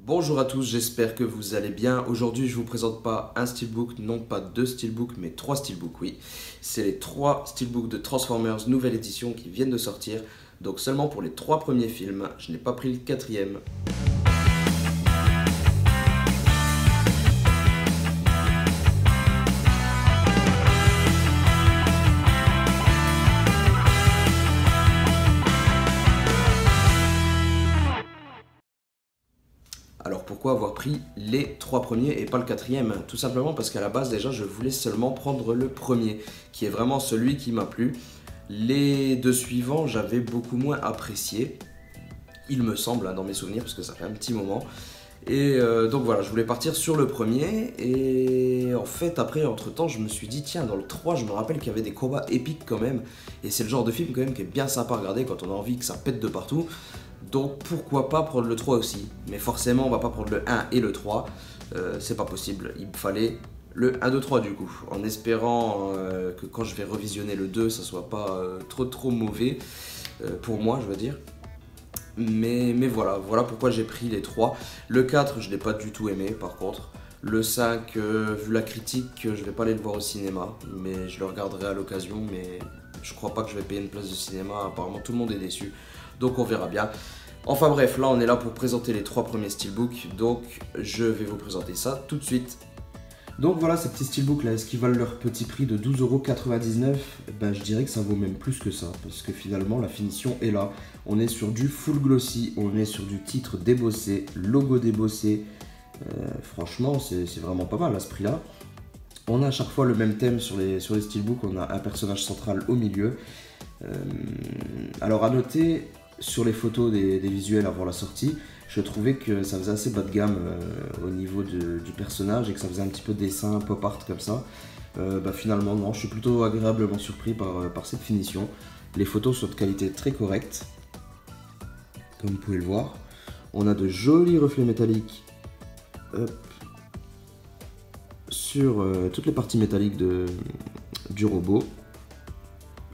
Bonjour à tous, j'espère que vous allez bien. Aujourd'hui, je vous présente pas un steelbook, non pas deux steelbooks, mais trois steelbooks, oui. C'est les trois steelbooks de Transformers nouvelle édition qui viennent de sortir. Donc seulement pour les trois premiers films, je n'ai pas pris le quatrième. Alors pourquoi avoir pris les trois premiers et pas le quatrième? Tout simplement parce qu'à la base déjà je voulais seulement prendre le premier, qui est vraiment celui qui m'a plu. Les deux suivants j'avais beaucoup moins apprécié, il me semble, hein, dans mes souvenirs, parce que ça fait un petit moment. Et donc voilà, je voulais partir sur le premier, et en fait après, entre temps, je me suis dit, tiens, dans le 3, je me rappelle qu'il y avait des combats épiques quand même, et c'est le genre de film quand même qui est bien sympa à regarder quand on a envie que ça pète de partout. Donc pourquoi pas prendre le 3 aussi. Mais forcément on va pas prendre le 1 et le 3, c'est pas possible. Il me fallait le 1, 2, 3 du coup. En espérant que quand je vais revisionner le 2, ça soit pas trop mauvais. Pour moi je veux dire. Mais voilà pourquoi j'ai pris les 3. Le 4 je l'ai pas du tout aimé par contre. Le 5, vu la critique, je vais pas aller le voir au cinéma. Mais je le regarderai à l'occasion. Mais je crois pas que je vais payer une place de cinéma. Apparemment tout le monde est déçu. Donc on verra bien. Enfin bref, là on est là pour présenter les trois premiers steelbooks, donc je vais vous présenter ça tout de suite. Donc voilà, ces petits steelbooks là, est-ce qu'ils valent leur petit prix de 12,99 €? Ben je dirais que ça vaut même plus que ça, parce que finalement la finition est là. On est sur du full glossy, on est sur du titre débossé, logo débossé. Franchement, c'est vraiment pas mal à ce prix là. On a à chaque fois le même thème sur les steelbooks, on a un personnage central au milieu. Alors à noter, sur les photos des visuels avant la sortie, je trouvais que ça faisait assez bas de gamme au niveau du personnage et que ça faisait un petit peu dessin pop art comme ça. Finalement non, je suis plutôt agréablement surpris par cette finition. Les photos sont de qualité très correcte, comme vous pouvez le voir. On a de jolis reflets métalliques sur toutes les parties métalliques du robot.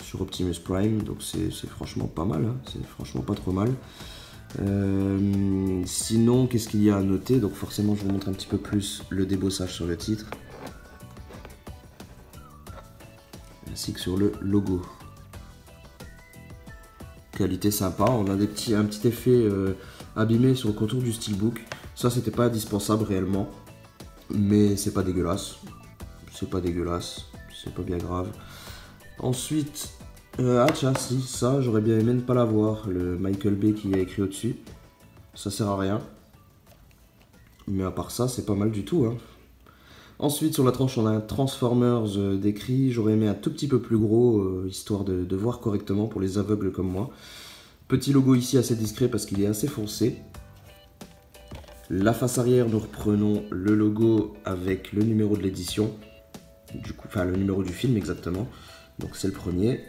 Sur Optimus Prime, donc c'est franchement pas mal, hein. C'est franchement pas trop mal. Sinon, qu'est-ce qu'il y a à noter? Donc forcément, je vous montre un petit peu plus le débossage sur le titre, ainsi que sur le logo. Qualité sympa, on a un petit effet abîmé sur le contour du steelbook. Ça, c'était pas indispensable réellement, mais c'est pas dégueulasse. C'est pas dégueulasse, c'est pas bien grave. Ensuite, tiens, si, ça, j'aurais bien aimé ne pas l'avoir, le Michael Bay qui est écrit au-dessus. Ça sert à rien. Mais à part ça, c'est pas mal du tout, hein. Ensuite, sur la tranche, on a un Transformers décrit. J'aurais aimé un tout petit peu plus gros, histoire de voir correctement pour les aveugles comme moi. Petit logo ici assez discret parce qu'il est assez foncé. La face arrière, nous reprenons le logo avec le numéro de l'édition. Enfin, le numéro du film exactement. Donc c'est le premier.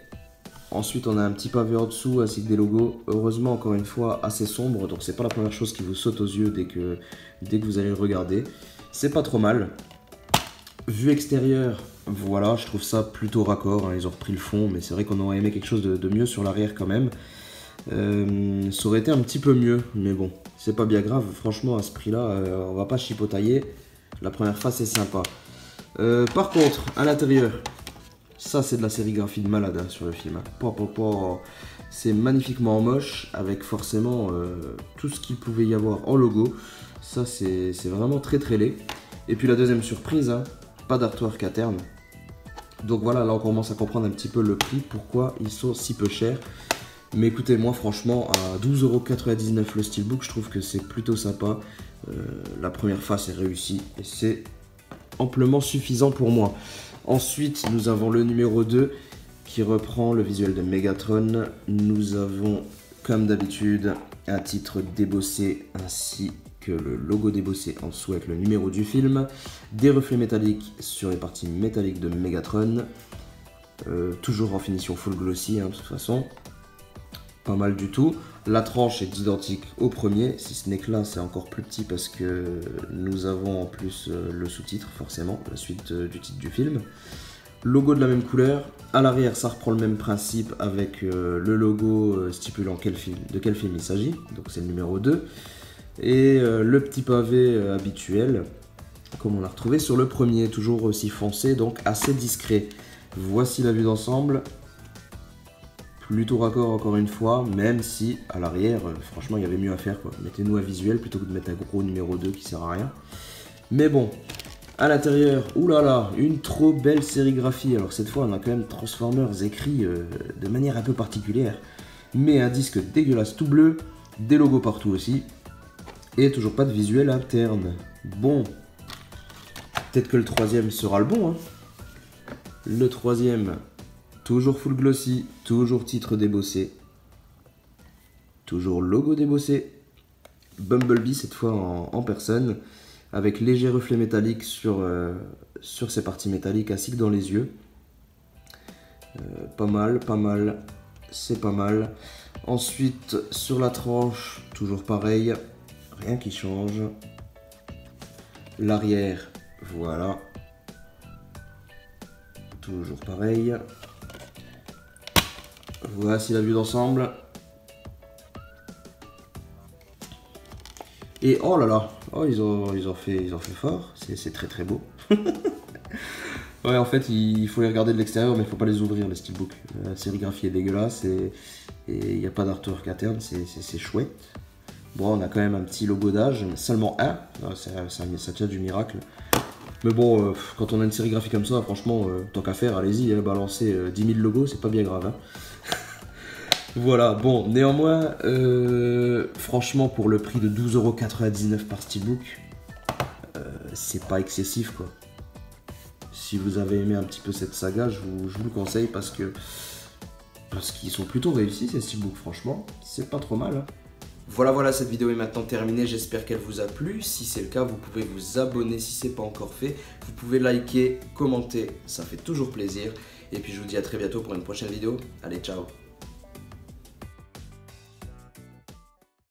Ensuite on a un petit pavé en dessous ainsi que des logos, heureusement encore une fois assez sombre, donc c'est pas la première chose qui vous saute aux yeux dès que vous allez le regarder. C'est pas trop mal. Vue extérieure, voilà, je trouve ça plutôt raccord, hein. Ils ont repris le fond, mais c'est vrai qu'on aurait aimé quelque chose de mieux sur l'arrière quand même. Ça aurait été un petit peu mieux, mais bon, c'est pas bien grave, franchement à ce prix là, on va pas chipotailler. La première face est sympa. Par contre, à l'intérieur, ça c'est de la sérigraphie de malade, hein, sur le film, hein. C'est magnifiquement moche, avec forcément tout ce qu'il pouvait y avoir en logo. Ça c'est vraiment très laid. Et puis la deuxième surprise, hein, pas d'artwork à terme. Donc voilà, là on commence à comprendre un petit peu le prix, pourquoi ils sont si peu chers. Mais écoutez, moi franchement, à 12,99 € le steelbook, je trouve que c'est plutôt sympa. La première face est réussie et c'est amplement suffisant pour moi. Ensuite, nous avons le numéro 2 qui reprend le visuel de Megatron. Nous avons, comme d'habitude, un titre débossé ainsi que le logo débossé en dessous avec le numéro du film. Des reflets métalliques sur les parties métalliques de Megatron. Toujours en finition full glossy, hein, de toute façon. Pas mal du tout. La tranche est identique au premier, si ce n'est que là c'est encore plus petit parce que nous avons en plus le sous-titre, forcément, la suite du titre du film. Logo de la même couleur. À l'arrière, ça reprend le même principe avec le logo stipulant de quel film il s'agit. Donc c'est le numéro 2. Et le petit pavé habituel, comme on l'a retrouvé sur le premier, toujours aussi foncé, donc assez discret. Voici la vue d'ensemble. Plutôt raccord encore une fois, même si à l'arrière, franchement, il y avait mieux à faire, quoi. Mettez-nous un visuel plutôt que de mettre un gros numéro 2 qui sert à rien. Mais bon, à l'intérieur, oulala, une trop belle sérigraphie. Alors cette fois, on a quand même Transformers écrit de manière un peu particulière. Mais un disque dégueulasse tout bleu, des logos partout aussi. Et toujours pas de visuel interne. Bon, peut-être que le troisième sera le bon, hein. Le troisième... Toujours full glossy, toujours titre débossé, toujours logo débossé, Bumblebee cette fois en personne, avec léger reflet métallique sur ses parties métalliques ainsi que dans les yeux. Pas mal, c'est pas mal. Ensuite sur la tranche, toujours pareil, rien qui change. L'arrière, voilà, toujours pareil. Voici la vue d'ensemble. Et oh là là, oh, ils ont fait fort, c'est très très beau. Ouais, en fait, il faut les regarder de l'extérieur, mais il faut pas les ouvrir, les steelbooks. La sérigraphie est dégueulasse et il n'y a pas d'artwork interne, c'est chouette. Bon, on a quand même un petit logo d'âge, mais seulement un, ça tient du miracle. Mais bon, quand on a une sérigraphie comme ça, franchement, tant qu'à faire, allez-y, balancez 10 000 logos, c'est pas bien grave. Hein. Voilà, bon, néanmoins, franchement, pour le prix de 12,99 € par steelbook, c'est pas excessif, quoi. Si vous avez aimé un petit peu cette saga, je vous le conseille parce qu'ils sont plutôt réussis, ces steelbooks, franchement, c'est pas trop mal. Hein. Voilà, cette vidéo est maintenant terminée, j'espère qu'elle vous a plu. Si c'est le cas, vous pouvez vous abonner si ce n'est pas encore fait. Vous pouvez liker, commenter, ça fait toujours plaisir. Et puis je vous dis à très bientôt pour une prochaine vidéo. Allez, ciao!